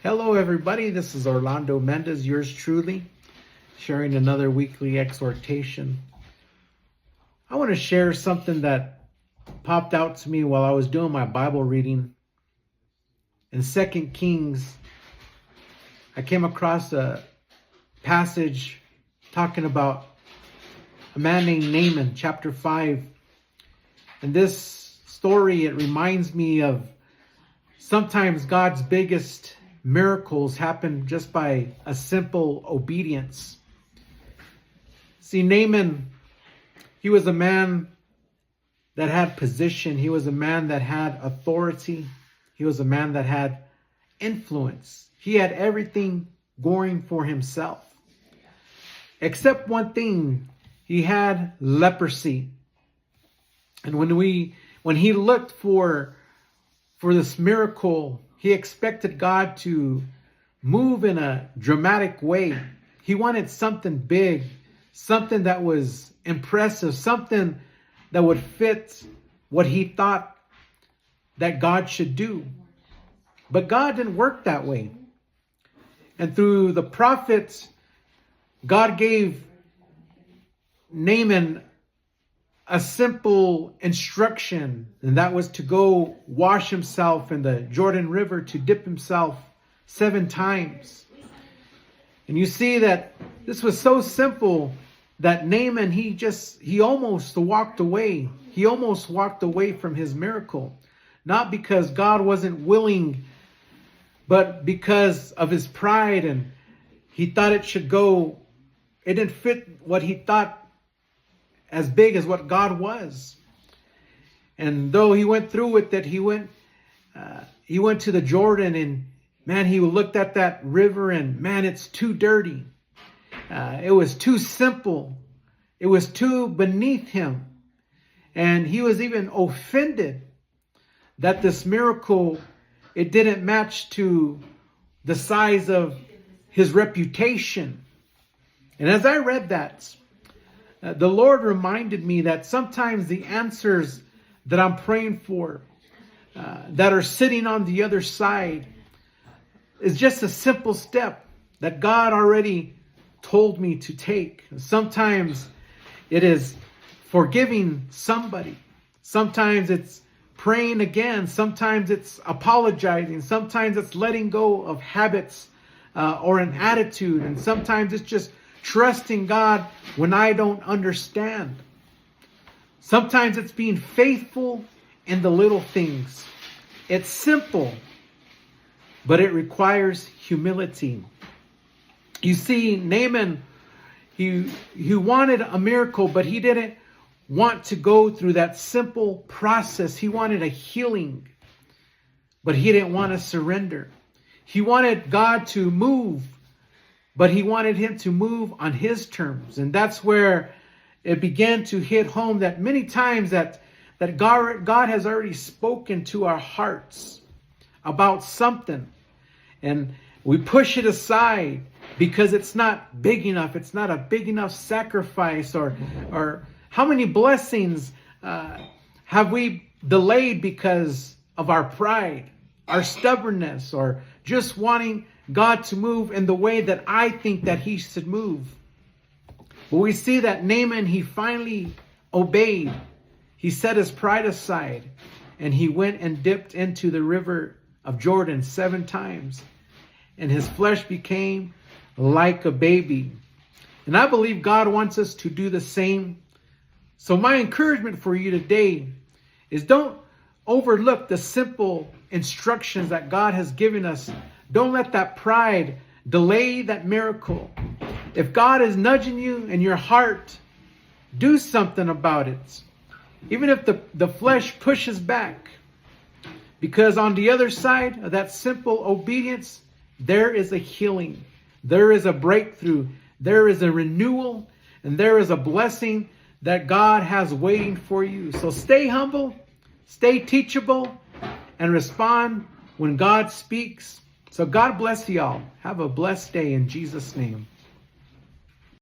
Hello, everybody. This is Orlando Mendez, yours truly, sharing another weekly exhortation. I want to share something that popped out to me while I was doing my Bible reading. In 2 Kings, I came across a passage talking about a man named Naaman, chapter 5. And this story, it reminds me of sometimes God's biggest miracles happen just by a simple obedience. See, Naaman, he was a man that had position. He was a man that had authority. He was a man that had influence. He had everything going for himself. Except one thing, he had leprosy. And when he looked for this miracle, he expected God to move in a dramatic way. He wanted something big, something that was impressive, something that would fit what he thought that God should do. But God didn't work that way. And through the prophets, God gave Naaman a simple instruction, and that was to go wash himself in the Jordan River, to dip himself 7 times. And you see that this was so simple that Naaman, he almost walked away. He almost walked away from his miracle. Not because God wasn't willing, but because of his pride, and he thought it should go. It didn't fit what he thought as big as what God was. And though he went through with it, he went to the Jordan, and man, he looked at that river, and man, it's too dirty. It was too simple. It was too beneath him. And he was even offended that this miracle, it didn't match to the size of his reputation. And as I read that, the Lord reminded me that sometimes the answers that I'm praying for, that are sitting on the other side, is just a simple step that God already told me to take. Sometimes it is forgiving somebody. Sometimes it's praying again. Sometimes it's apologizing. Sometimes it's letting go of habits or an attitude. And sometimes it's just trusting God when I don't understand. Sometimes it's being faithful in the little things. It's simple, but it requires humility. You see, Naaman, he wanted a miracle, but he didn't want to go through that simple process. He wanted a healing, but he didn't want to surrender. He wanted God to move, but he wanted him to move on his terms. And that's where it began to hit home that many times that God has already spoken to our hearts about something. And we push it aside because it's not big enough. It's not a big enough sacrifice. Or how many blessings have we delayed because of our pride, our stubbornness, or just wanting God to move in the way that I think that he should move. But we see that Naaman, he finally obeyed. He set his pride aside, and he went and dipped into the river of Jordan 7 times. And his flesh became like a baby. And I believe God wants us to do the same. So my encouragement for you today is don't overlook the simple instructions that God has given us. Don't let that pride delay that miracle. If God is nudging you in your heart, do something about it. Even if the flesh pushes back. Because on the other side of that simple obedience, there is a healing. There is a breakthrough. There is a renewal. And there is a blessing that God has waiting for you. So stay humble, stay teachable, and respond when God speaks. So God bless y'all. Have a blessed day in Jesus' name.